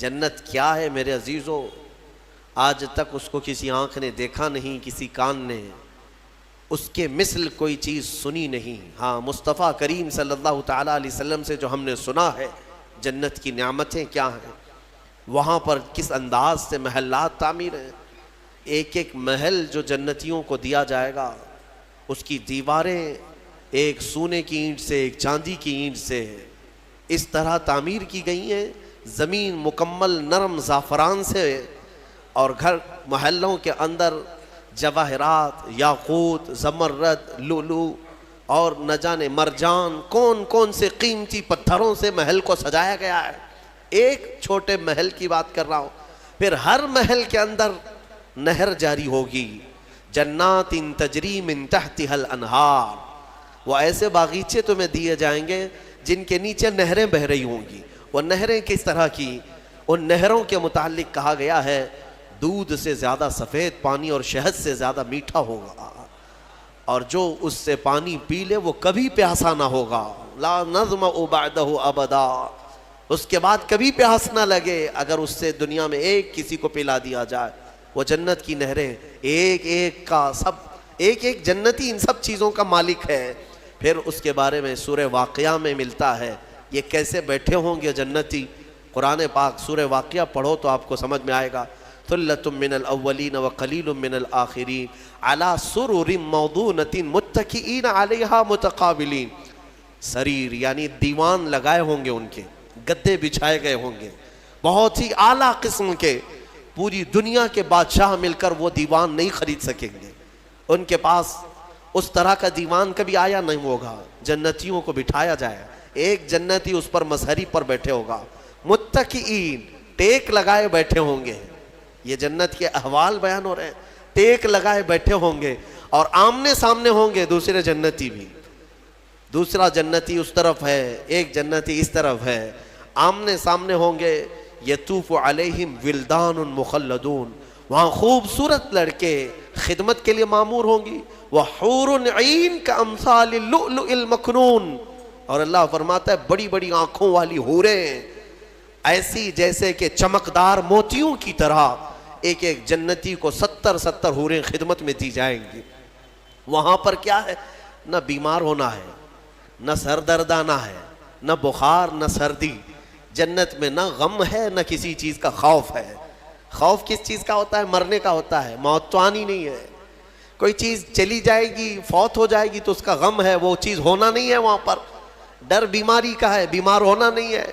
جنت کیا ہے میرے عزیزو؟ آج تک اس کو کسی آنکھ نے دیکھا نہیں، کسی کان نے اس کے مثل کوئی چیز سنی نہیں۔ ہاں، مصطفیٰ کریم صلی اللہ تعالیٰ علیہ وسلم سے جو ہم نے سنا ہے جنت کی نعمتیں کیا ہیں، وہاں پر کس انداز سے محلات تعمیر ہیں۔ ایک ایک محل جو جنتیوں کو دیا جائے گا، اس کی دیواریں ایک سونے کی اینٹ سے، ایک چاندی کی اینٹ سے اس طرح تعمیر کی گئی ہیں، زمین مکمل نرم زعفران سے، اور گھر محلوں کے اندر جواہرات، یاقوت، زمرد، لؤلؤ اور نہ جانے مرجان، کون کون سے قیمتی پتھروں سے محل کو سجایا گیا ہے۔ ایک چھوٹے محل کی بات کر رہا ہوں۔ پھر ہر محل کے اندر نہر جاری ہوگی، جنات تجری من تحتها الانہار، وہ ایسے باغیچے تمہیں دیے جائیں گے جن کے نیچے نہریں بہہ رہی ہوں گی۔ وہ نہریں کس طرح کی؟ ان نہروں کے متعلق کہا گیا ہے دودھ سے زیادہ سفید پانی اور شہد سے زیادہ میٹھا ہوگا، اور جو اس سے پانی پی لے وہ کبھی پیاسا نہ ہوگا، لا نظمأ بعدہ ابدا، اس کے بعد کبھی پیاس نہ لگے اگر اس سے دنیا میں ایک کسی کو پلا دیا جائے۔ وہ جنت کی نہریں، ایک ایک کا سب، ایک ایک جنتی ان سب چیزوں کا مالک ہے۔ پھر اس کے بارے میں سورہ واقعہ میں ملتا ہے یہ کیسے بیٹھے ہوں گے جنتی۔ قرآن پاک سورہ واقعہ پڑھو تو آپ کو سمجھ میں آئے گا۔ ثلۃ من الاولین وقلیل من الآخرین علی سرر موضونۃ متکئین علیہا متقابلین، سریر یعنی دیوان لگائے ہوں گے، ان کے گدے بچھائے گئے ہوں گے، بہت ہی اعلیٰ قسم کے، پوری دنیا کے بادشاہ مل کر وہ دیوان نہیں خرید سکیں گے، ان کے پاس اس طرح کا دیوان کبھی آیا نہیں ہوگا۔ جنتیوں کو بٹھایا جائے، ایک جنتی اس پر مظہری پر بیٹھے ہوگا، متکئین ٹیک لگائے بیٹھے ہوں گے۔ یہ جنت کے احوال بیان ہو رہے ہیں، ٹیک لگائے بیٹھے ہوں گے، اور آمنے سامنے ہوں گے دوسرے جنتی بھی، دوسرا جنتی اس طرف ہے، ایک جنتی اس طرف ہے، آمنے سامنے ہوں گے۔ یطوف علیہم ولدان مخلدون، وہاں خوبصورت لڑکے خدمت کے لیے معمور ہوں گی، وحور عین کامثال اللؤلؤ المکنون، اور اللہ فرماتا ہے بڑی بڑی آنکھوں والی حوریں ایسی جیسے کہ چمکدار موتیوں کی طرح، ایک ایک جنتی کو 70 حوریں خدمت میں دی جائیں گی۔ وہاں پر کیا ہے؟ نہ بیمار ہونا ہے، نہ سر درد آنا ہے، نہ بخار، نہ سردی۔ جنت میں نہ غم ہے، نہ کسی چیز کا خوف ہے۔ خوف کس چیز کا ہوتا ہے؟ مرنے کا ہوتا ہے، موت تو آنی نہیں ہے۔ کوئی چیز چلی جائے گی، فوت ہو جائے گی تو اس کا غم ہے، وہ چیز ہونا نہیں ہے وہاں پر۔ ڈر بیماری کا ہے، بیمار ہونا نہیں ہے۔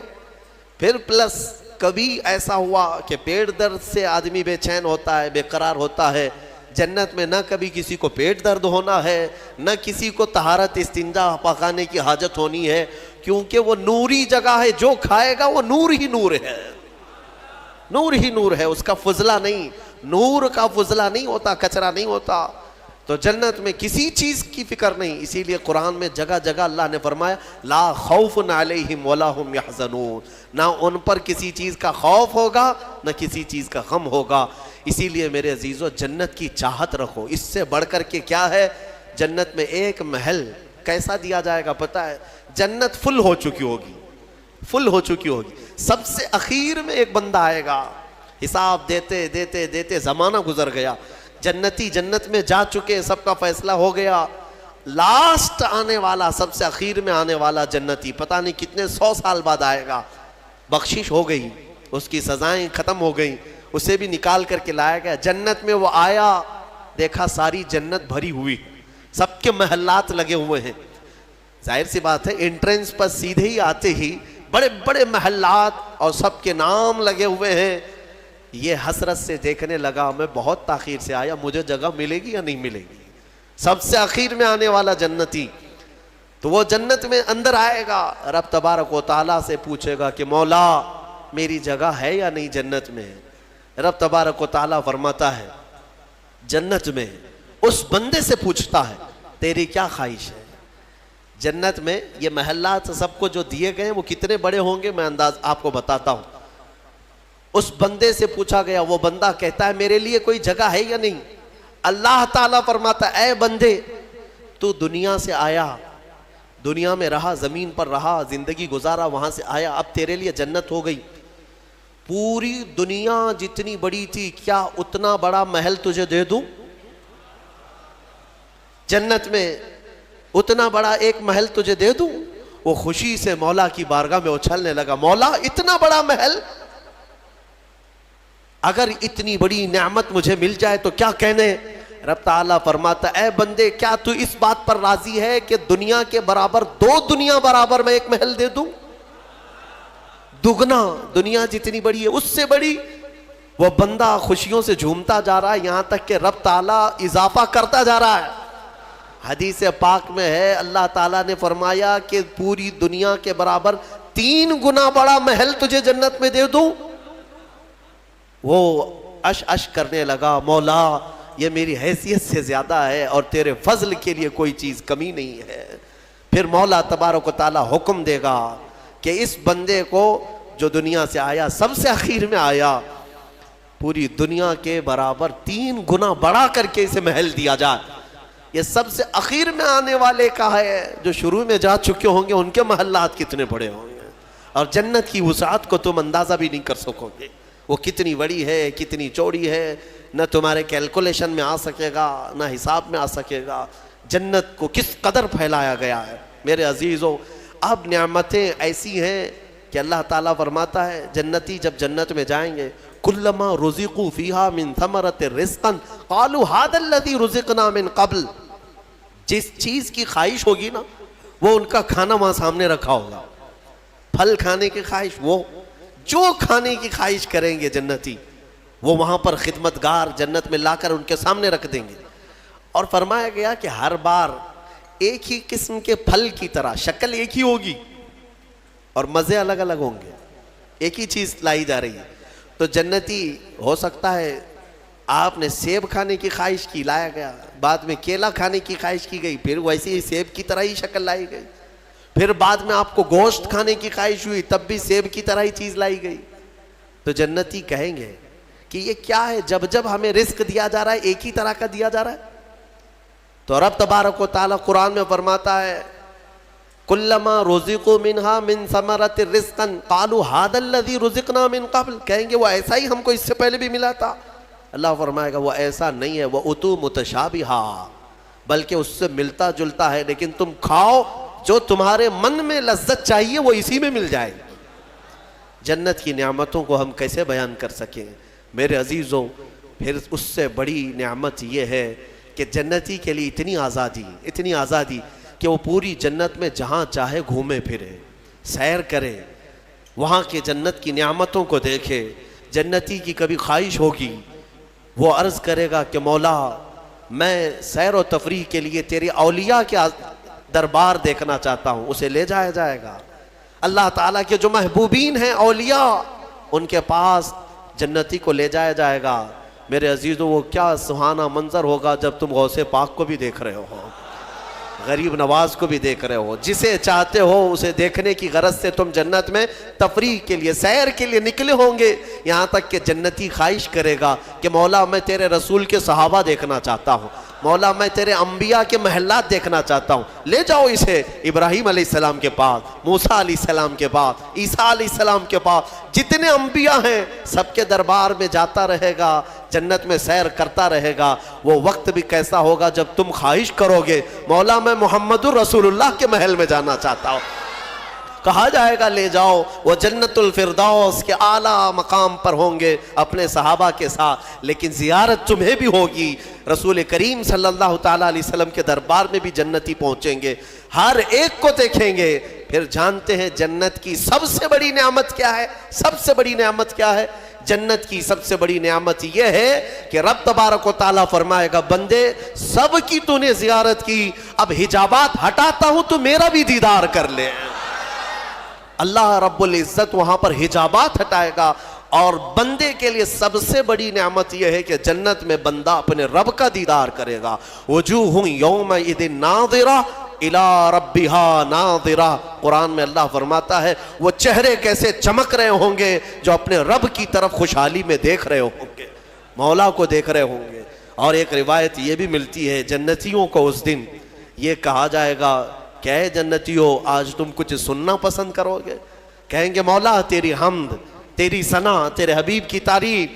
پھر پلس کبھی ایسا ہوا کہ پیٹ درد سے آدمی بے چین ہوتا ہے، بے قرار ہوتا ہے، جنت میں نہ کبھی کسی کو پیٹ درد ہونا ہے، نہ کسی کو طہارت استنجا پکانے کی حاجت ہونی ہے، کیونکہ وہ نوری جگہ ہے، جو کھائے گا وہ نور ہی نور ہے، نور ہی نور ہے، اس کا فضلہ نہیں، نور کا فضلہ نہیں ہوتا، کچرا نہیں ہوتا۔ تو جنت میں کسی چیز کی فکر نہیں، اسی لیے قرآن میں جگہ جگہ اللہ نے فرمایا لا خوف علیہم ولا هم یحزنون، نہ ان پر کسی چیز کا خوف ہوگا، نہ کسی چیز کا غم ہوگا۔ اسی لیے میرے عزیزو جنت کی چاہت رکھو، اس سے بڑھ کر کے کیا ہے؟ جنت میں ایک محل کیسا دیا جائے گا پتہ ہے؟ جنت فل ہو چکی ہوگی، فل ہو چکی ہوگی، سب سے اخیر میں ایک بندہ آئے گا، حساب دیتے دیتے دیتے زمانہ گزر گیا، جنتی جنت میں جا چکے، سب کا فیصلہ ہو گیا، لاسٹ آنے والا، سب سے اخیر میں آنے والا جنتی پتہ نہیں کتنے 100 سال بعد آئے گا، بخشش ہو گئی، اس کی سزائیں ختم ہو گئیں، اسے بھی نکال کر کے لایا گیا۔ جنت میں وہ آیا، دیکھا ساری جنت بھری ہوئی، سب کے محلات لگے ہوئے ہیں، ظاہر سی بات ہے انٹرنس پر سیدھے ہی آتے ہی بڑے بڑے محلات اور سب کے نام لگے ہوئے ہیں۔ یہ حسرت سے دیکھنے لگا، میں بہت تاخیر سے آیا، مجھے جگہ ملے گی یا نہیں ملے گی؟ سب سے اخیر میں آنے والا جنتی، تو وہ جنت میں اندر آئے گا، رب تبارک و تعالیٰ سے پوچھے گا کہ مولا میری جگہ ہے یا نہیں جنت میں؟ رب تبارک و تعالیٰ فرماتا ہے جنت میں اس بندے سے پوچھتا ہے تیری کیا خواہش ہے؟ جنت میں یہ محلات سب کو جو دیے گئے وہ کتنے بڑے ہوں گے میں انداز آپ کو بتاتا ہوں۔ اس بندے سے پوچھا گیا، وہ بندہ کہتا ہے میرے لیے کوئی جگہ ہے یا نہیں؟ اللہ تعالیٰ فرماتا ہے اے بندے تو دنیا سے آیا، دنیا میں رہا، زمین پر رہا، زندگی گزارا، وہاں سے آیا، اب تیرے لیے جنت ہو گئی، پوری دنیا جتنی بڑی تھی کیا اتنا بڑا محل تجھے دے دوں؟ جنت میں اتنا بڑا ایک محل تجھے دے دوں؟ وہ خوشی سے مولا کی بارگاہ میں اچھلنے لگا، مولا اتنا بڑا محل، اگر اتنی بڑی نعمت مجھے مل جائے تو کیا کہنے؟ رب تعالیٰ فرماتا، اے بندے کیا تو اس بات پر راضی ہے کہ دنیا کے برابر 2 دنیا برابر میں ایک محل دے دوں؟ دگنا، دنیا جتنی بڑی ہے اس سے بڑی۔ وہ بندہ خوشیوں سے جھومتا جا رہا ہے، یہاں تک کہ رب تعالیٰ اضافہ کرتا جا رہا ہے۔ حدیث پاک میں ہے اللہ تعالیٰ نے فرمایا کہ پوری دنیا کے برابر 3 گنا بڑا محل تجھے جنت میں دے دوں۔ وہ اش کرنے لگا، مولا یہ میری حیثیت سے زیادہ ہے اور تیرے فضل کے لیے کوئی چیز کمی نہیں ہے۔ پھر مولا تبارک و تعالیٰ حکم دے گا کہ اس بندے کو جو دنیا سے آیا، سب سے اخیر میں آیا، پوری دنیا کے برابر 3 گنا بڑا کر کے اسے محل دیا جائے۔ یہ سب سے اخیر میں آنے والے کا ہے، جو شروع میں جا چکے ہوں گے ان کے محلات کتنے بڑے ہوں گے، اور جنت کی وسعت کو تم اندازہ بھی نہیں کر سکو گے، وہ کتنی بڑی ہے، کتنی چوڑی ہے، نہ تمہارے کیلکولیشن میں آ سکے گا، نہ حساب میں آ سکے گا۔ جنت کو کس قدر پھیلایا گیا ہے میرے عزیزوں۔ اب نعمتیں ایسی ہیں کہ اللہ تعالیٰ فرماتا ہے جنتی جب جنت میں جائیں گے، کلما رزقوا فیہا من ثمرۃ رزقا قالوا ھذا الذی رزقنا من قبل، جس چیز کی خواہش ہوگی نا وہ ان کا کھانا وہاں سامنے رکھا ہوگا۔ پھل کھانے کی خواہش، وہ جو کھانے کی خواہش کریں گے جنتی، وہ وہاں پر خدمتگار جنت میں لا کر ان کے سامنے رکھ دیں گے۔ اور فرمایا گیا کہ ہر بار ایک ہی قسم کے پھل کی طرح شکل ایک ہی ہوگی اور مزے الگ الگ ہوں گے، ایک ہی چیز لائی جا رہی ہے۔ تو جنتی ہو سکتا ہے آپ نے سیب کھانے کی خواہش کی، لایا گیا، بعد میں کیلا کھانے کی خواہش کی گئی، پھر ویسے ہی سیب کی طرح ہی شکل لائی گئی، پھر بعد میں آپ کو گوشت کھانے کی خواہش ہوئی، تب بھی سیب کی طرح ہی چیز لائی گئی۔ تو جنتی کہیں گے کہ یہ کیا ہے، جب جب ہمیں رزق دیا جا رہا ہے ایک ہی طرح کا دیا جا رہا ہے؟ تو رب تبارک و تعالیٰ قرآن میں فرماتا ہے کلما رزقوا منہا من ثمرۃ رزقا قالوا ھذا الذی رزقنا من قبل، کہیں گے وہ ایسا ہی ہم کو اس سے پہلے بھی ملا تھا۔ اللہ فرمائے گا وہ ایسا نہیں ہے، وہ اتو متشابہا، بلکہ اس سے ملتا جلتا ہے، لیکن تم کھاؤ، جو تمہارے من میں لذت چاہیے وہ اسی میں مل جائے۔ جنت کی نعمتوں کو ہم کیسے بیان کر سکیں میرے عزیزوں۔ پھر اس سے بڑی نعمت یہ ہے کہ جنتی کے لیے اتنی آزادی کہ وہ پوری جنت میں جہاں چاہے گھومے پھرے، سیر کرے، وہاں کے جنت کی نعمتوں کو دیکھے۔ جنتی کی کبھی خواہش ہوگی، وہ عرض کرے گا کہ مولا میں سیر و تفریح کے لیے تیری اولیاء کے دربار دیکھنا چاہتا ہوں، اسے لے جایا جائے گا۔ اللہ تعالیٰ کے جو محبوبین ہیں اولیاء، ان کے پاس جنتی کو لے جایا جائے گا۔ میرے عزیزوں وہ کیا سہانا منظر ہوگا جب تم غوث پاک کو بھی دیکھ رہے ہو، غریب نواز کو بھی دیکھ رہے ہو، جسے چاہتے ہو اسے دیکھنے کی غرض سے تم جنت میں تفریح کے لیے، سیر کے لیے نکلے ہوں گے، یہاں تک کہ جنتی خواہش کرے گا کہ مولا میں تیرے رسول کے صحابہ دیکھنا چاہتا ہوں، مولا میں تیرے انبیاء کے محلات دیکھنا چاہتا ہوں، لے جاؤ اسے ابراہیم علیہ السلام کے پاس، موسیٰ علیہ السلام کے پاس، عیسیٰ علیہ السلام کے پاس، جتنے انبیاء ہیں سب کے دربار میں جاتا رہے گا، جنت میں سیر کرتا رہے گا۔ وہ وقت بھی کیسا ہوگا جب تم خواہش کرو گے مولا میں محمد الرسول اللہ کے محل میں جانا چاہتا ہوں، کہا جائے گا لے جاؤ، وہ جنت الفردوس کے اعلیٰ مقام پر ہوں گے اپنے صحابہ کے ساتھ، لیکن زیارت تمہیں بھی ہوگی۔ رسول کریم صلی اللہ تعالیٰ علیہ وسلم کے دربار میں بھی جنتی پہنچیں گے، ہر ایک کو دیکھیں گے۔ پھر جانتے ہیں جنت کی سب سے بڑی نعمت کیا ہے؟ سب سے بڑی نعمت کیا ہے؟ جنت کی سب سے بڑی نعمت یہ ہے کہ رب تبارک و تعالیٰ فرمائے گا بندے سب کی تو نے زیارت کی، اب حجابات ہٹاتا ہوں تو میرا بھی دیدار کر لے۔ اللہ رب العزت وہاں پر حجابات ہٹائے گا، اور بندے کے لیے سب سے بڑی نعمت یہ ہے کہ جنت میں بندہ اپنے رب کا دیدار کرے گا۔ وجوہ یومئذ ناظرہ الی ربہا ناظرہ، قرآن میں اللہ فرماتا ہے وہ چہرے کیسے چمک رہے ہوں گے جو اپنے رب کی طرف خوشحالی میں دیکھ رہے ہوں گے، مولا کو دیکھ رہے ہوں گے۔ اور ایک روایت یہ بھی ملتی ہے جنتیوں کو اس دن یہ کہا جائے گا کہ اے جنتیوں آج تم کچھ سننا پسند کرو گے؟ کہیں گے مولا تیری حمد، تیری ثنا، تیرے حبیب کی تعریف۔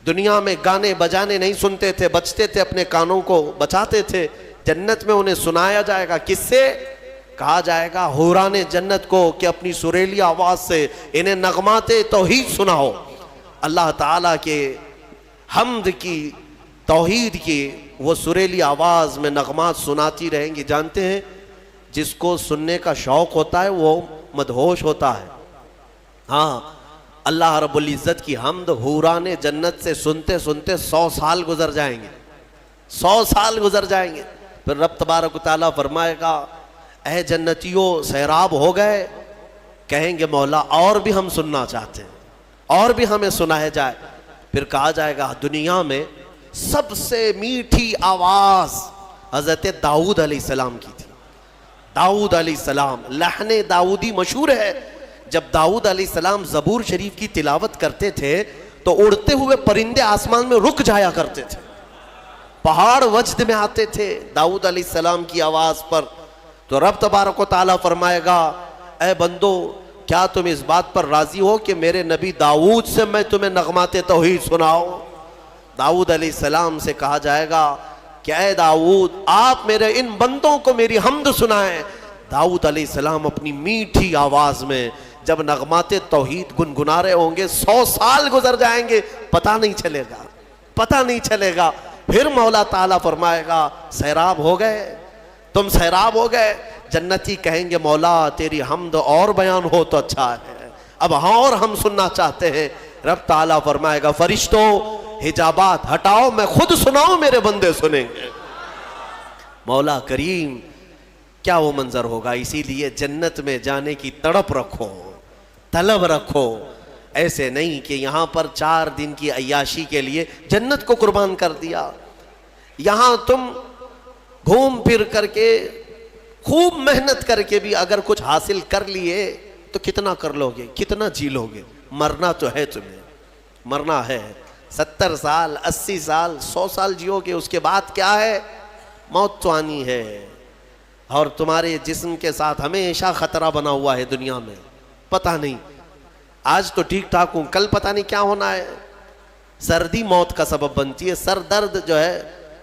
دنیا میں گانے بجانے نہیں سنتے تھے، بچتے تھے، اپنے کانوں کو بچاتے تھے۔ جنت میں انہیں سنایا جائے گا، کس سے؟ کہا جائے گا حوران جنت کو کہ اپنی سریلی آواز سے انہیں نغمات توحید سناؤ۔ اللہ تعالیٰ کے حمد کی، توحید کی وہ سریلی آواز میں نغمات سناتی رہیں گی۔ جانتے ہیں جس کو سننے کا شوق ہوتا ہے وہ مدہوش ہوتا ہے۔ ہاں، اللہ رب العزت کی حمد حوران جنت سے سنتے سنتے 100 سال گزر جائیں گے، 100 سال گزر جائیں گے۔ پھر رب تبارک و تعالیٰ فرمائے گا اے جنتیوں سیراب ہو گئے؟ کہیں گے مولا اور بھی ہم سننا چاہتے ہیں، اور بھی ہمیں سنایا جائے۔ پھر کہا جائے گا دنیا میں سب سے میٹھی آواز حضرت داؤد علیہ السلام کی تھی۔ داؤد علیہ السلام، لحن داؤدی مشہور ہے۔ جب داؤد علیہ السلام زبور شریف کی تلاوت کرتے تھے تو اڑتے ہوئے پرندے آسمان میں رک جایا کرتے تھے، پہاڑ وجد میں آتے تھے داؤد علیہ السلام کی آواز پر۔ تو رب تبارک و تعالیٰ فرمائے گا اے بندو کیا تم اس بات پر راضی ہو کہ میرے نبی داؤد سے میں تمہیں نغمات توحید سناؤں؟ داؤد علیہ السلام سے کہا جائے گا کہ اے داؤد آپ میرے ان بندوں کو میری حمد سنائیں۔ داؤد علیہ السلام اپنی میٹھی آواز میں جب نغمات توحید گنگنا رہے ہوں گے، 100 سال گزر جائیں گے، پتہ نہیں چلے گا، پتہ نہیں چلے گا۔ پھر مولا تعالیٰ فرمائے گا سیراب ہو گئے، تم سیراب ہو گئے؟ جنتی کہیں گے مولا تیری حمد اور بیان ہو تو اچھا ہے، اب ہاں اور ہم سننا چاہتے ہیں۔ رب تعالیٰ فرمائے گا فرشتوں حجابات ہٹاؤ، میں خود سناؤں میرے بندے سنیں گے۔ مولا کریم کیا وہ منظر ہوگا۔ اسی لیے جنت میں جانے کی تڑپ رکھو، طلب رکھو۔ ایسے نہیں کہ یہاں پر 4 دن کی عیاشی کے لیے جنت کو قربان کر دیا۔ یہاں تم گھوم پھر کر کے خوب محنت کر کے بھی اگر کچھ حاصل کر لیے تو کتنا کر لو گے، کتنا جی لو گے؟ مرنا تو ہے، تمہیں مرنا ہے۔ 70 سال 80 سال 100 سال جیو گے، اس کے بعد کیا ہے؟ موت تو آنی ہے۔ اور تمہارے جسم کے ساتھ ہمیشہ خطرہ بنا ہوا ہے دنیا میں، پتہ نہیں آج تو ٹھیک ٹھاک ہوں، کل پتہ نہیں کیا ہونا ہے۔ سردی موت کا سبب بنتی ہے، سر درد جو ہے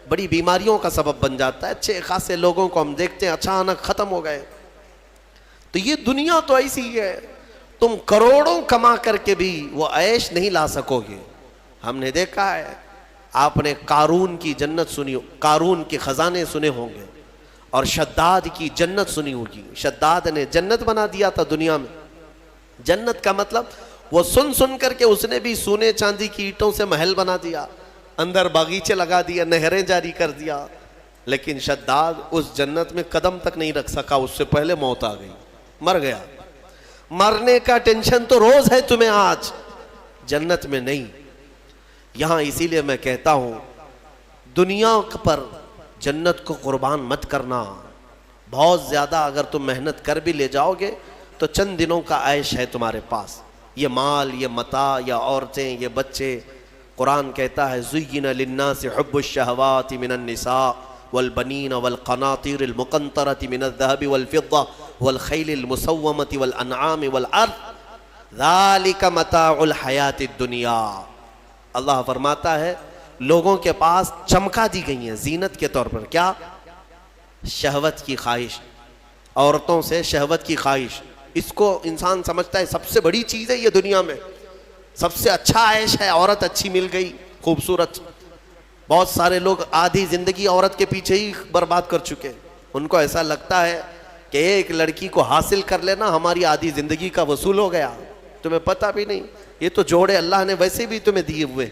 بڑی بیماریوں کا سبب بن جاتا ہے۔ اچھے خاصے لوگوں کو ہم دیکھتے ہیں اچانک ختم ہو گئے۔ تو یہ دنیا تو ایسی ہی ہے، تم کروڑوں کما کر کے بھی وہ عیش نہیں لا سکو گے۔ ہم نے دیکھا ہے، آپ نے قارون کی جنت سنی، قارون کے خزانے سنے ہوں گے، اور شداد کی جنت سنی ہوگی۔ شداد نے جنت بنا دیا تھا دنیا میں۔ جنت کا مطلب وہ سن سن کر کے اس نے بھی سونے چاندی کی اینٹوں سے محل بنا دیا، اندر باغیچے لگا دیا، نہریں جاری کر دیا، لیکن شداد اس جنت میں قدم تک نہیں رکھ سکا، اس سے پہلے موت آ گئی، مر گیا۔ مرنے کا ٹینشن تو روز ہے تمہیں آج، جنت میں نہیں۔ یہاں اسی لیے میں کہتا ہوں دنیا پر جنت کو قربان مت کرنا۔ بہت زیادہ اگر تم محنت کر بھی لے جاؤ گے تو چند دنوں کا عیش ہے تمہارے پاس، یہ مال، یہ متاع، یا عورتیں، یہ بچے۔ قرآن کہتا ہے زُيِّنَ لِلنَّاسِ حُبُّ الشَّهَوَاتِ مِنَ النِّسَاءِ وَالْبَنِينَ وَالْقَنَاطِيرِ الْمُقَنطَرَةِ مِنَ الذَّهَبِ وَالْفِضَّةِ وَالْخَيْلِ الْمُسَوَّمَةِ وَالْأَنْعَامِ وَالْحَرْثِ ذَلِكَ مَتَاعُ الْحَيَاةِ الدُّنْيَا۔ اللہ فرماتا ہے لوگوں کے پاس چمکا دی گئی ہیں زینت کے طور پر، کیا؟ شہوت کی خواہش، عورتوں سے شہوت کی خواہش۔ اس کو انسان سمجھتا ہے سب سے بڑی چیز ہے یہ دنیا میں، سب سے اچھا عیش ہے، عورت اچھی مل گئی، خوبصورت۔ بہت سارے لوگ آدھی زندگی عورت کے پیچھے ہی برباد کر چکے، ان کو ایسا لگتا ہے کہ ایک لڑکی کو حاصل کر لینا ہماری آدھی زندگی کا وصول ہو گیا۔ تمہیں پتہ بھی نہیں، یہ تو جوڑے اللہ نے ویسے بھی تمہیں دیے ہوئے،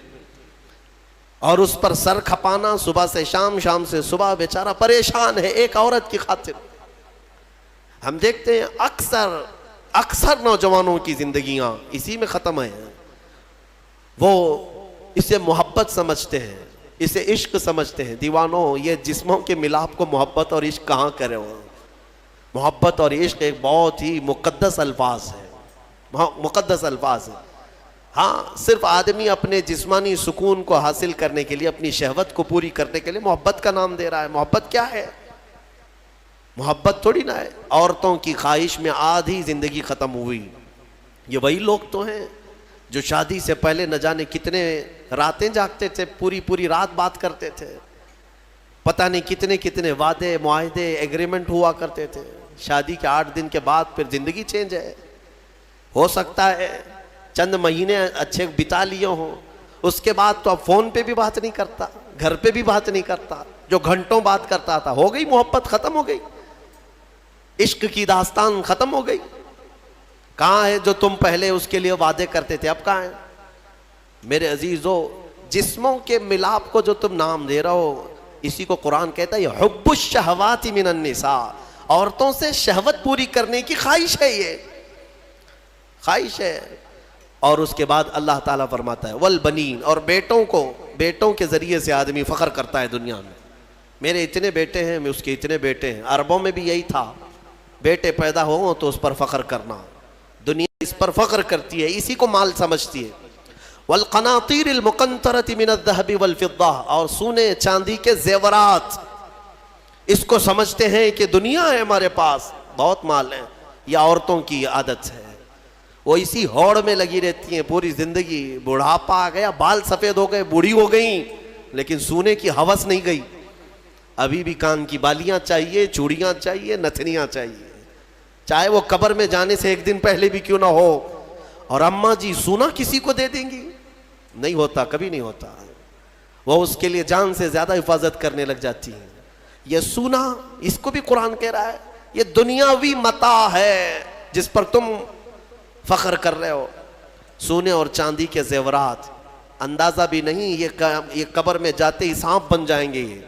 اور اس پر سر کھپانا صبح سے شام، شام سے صبح، بیچارہ پریشان ہے ایک عورت کی خاطر۔ ہم دیکھتے ہیں اکثر نوجوانوں کی زندگیاں اسی میں ختم ہیں۔ وہ اسے محبت سمجھتے ہیں، اسے عشق سمجھتے ہیں۔ دیوانوں، یہ جسموں کے ملاپ کو محبت اور عشق کہاں کرے ہو؟ محبت اور عشق ایک بہت ہی مقدس الفاظ ہے، مقدس الفاظ ہے۔ ہاں، صرف آدمی اپنے جسمانی سکون کو حاصل کرنے کے لیے، اپنی شہوت کو پوری کرنے کے لیے محبت کا نام دے رہا ہے۔ محبت کیا ہے؟ محبت تھوڑی نہ ہے۔ عورتوں کی خواہش میں آدھی زندگی ختم ہوئی۔ یہ وہی لوگ تو ہیں جو شادی سے پہلے نہ جانے کتنے راتیں جاگتے تھے، پوری پوری رات بات کرتے تھے، پتہ نہیں کتنے کتنے وعدے معاہدے ایگریمنٹ ہوا کرتے تھے، شادی کے 8 دن کے بعد پھر زندگی چینج ہے. ہو سکتا ہے چند مہینے اچھے بتا لیے ہوں، اس کے بعد تو اب فون پہ بھی بات نہیں کرتا، گھر پہ بھی بات نہیں کرتا. جو گھنٹوں بات کرتا تھا، ہو گئی محبت ختم ہو گئی، عشق کی داستان ختم ہو گئی. کہاں ہے جو تم پہلے اس کے لیے وعدے کرتے تھے، اب کہاں ہے؟ میرے عزیزو، جسموں کے ملاپ کو جو تم نام دے رہے ہو، اسی کو قرآن کہتا ہے یہ حب الشہوات من النساء، عورتوں سے شہوت پوری کرنے کی خواہش ہے، یہ خواہش ہے. اور اس کے بعد اللہ تعالیٰ فرماتا ہے والبنین، اور بیٹوں کے ذریعے سے آدمی فخر کرتا ہے دنیا میں، میرے اتنے بیٹے ہیں، میں اس کے اتنے بیٹے ہیں. عربوں میں بھی یہی تھا، بیٹے پیدا ہوں تو اس پر فخر کرنا، دنیا اس پر فخر کرتی ہے، اسی کو مال سمجھتی ہے. والقناطیر المقنطرۃ من الذهب والفضہ، اور سونے چاندی کے زیورات، اس کو سمجھتے ہیں کہ دنیا ہے ہمارے پاس، بہت مال ہے. یہ عورتوں کی عادت ہے، وہ اسی ہوڑ میں لگی رہتی ہیں پوری زندگی. بڑھاپا آ گیا، بال سفید ہو گئے، بوڑھی ہو گئیں، لیکن سونے کی ہوس نہیں گئی. ابھی بھی کان کی بالیاں چاہیے، چوڑیاں چاہیے، نتھنیاں چاہیے، چاہے وہ قبر میں جانے سے 1 دن پہلے بھی کیوں نہ ہو. اور اماں جی سونا کسی کو دے دیں گی؟ نہیں ہوتا، کبھی نہیں ہوتا. وہ اس کے لیے جان سے زیادہ حفاظت کرنے لگ جاتی ہیں. یہ سونا، اس کو بھی قرآن کہہ رہا ہے یہ دنیاوی متاع ہے جس پر تم فخر کر رہے ہو. سونے اور چاندی کے زیورات، اندازہ بھی نہیں یہ قبر میں جاتے ہی سانپ بن جائیں گے. یہ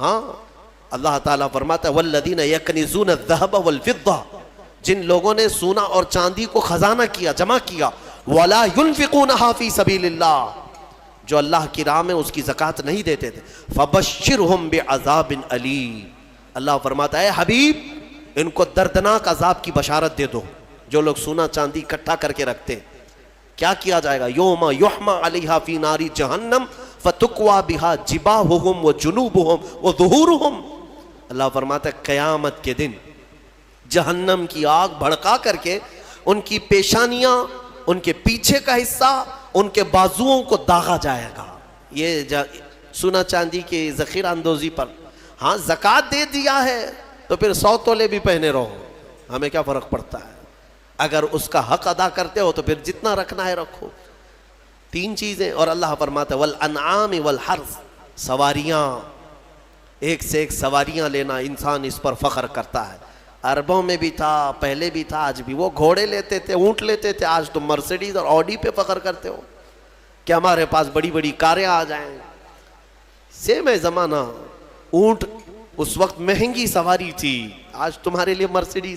ہاں، اللہ تعالیٰ فرماتا ہے والذین یکنزون الذهب والفضہ، جن لوگوں نے سونا اور چاندی کو خزانہ کیا، جمع کیا، ولا ينفقونها فی سبیل اللہ، جو اللہ کی راہ میں اس کی زکوٰۃ نہیں دیتے تھے، فبشرهم بعذاب علیم، اللہ فرماتا ہے حبیب ان کو دردناک عذاب کی بشارت دے دو. جو لوگ سونا چاندی اکٹھا کر کے رکھتے، کیا کیا جائے گا؟ یوم یحمى علیہا فی نار جہنم فتکوی بہا جباہہم وجنوبہم وظہورہم. اللہ فرماتا ہے قیامت کے دن جہنم کی آگ بھڑکا کر کے ان کی پیشانیاں، ان کے پیچھے کا حصہ، ان کے بازوؤں کو داغا جائے گا. یہ سونا چاندی کی ذخیرہ اندوزی پر. ہاں زکوٰۃ دے دیا ہے تو پھر 100 تولے بھی پہنے رہو، ہمیں کیا فرق پڑتا ہے؟ اگر اس کا حق ادا کرتے ہو تو پھر جتنا رکھنا ہے رکھو. 3 چیزیں. اور اللہ فرماتا ہے والانعام والحرث، سواریاں، ایک سے ایک سواریاں لینا، انسان اس پر فخر کرتا ہے. عربوں میں بھی تھا، پہلے بھی تھا، آج بھی. وہ گھوڑے لیتے تھے، اونٹ لیتے تھے. آج تم مرسیڈیز اور آڈی پہ فخر کرتے ہو کہ ہمارے پاس بڑی بڑی کاریں آ جائیں. سیم ہے زمانہ. اونٹ اس وقت مہنگی سواری تھی، آج تمہارے لیے مرسیڈیز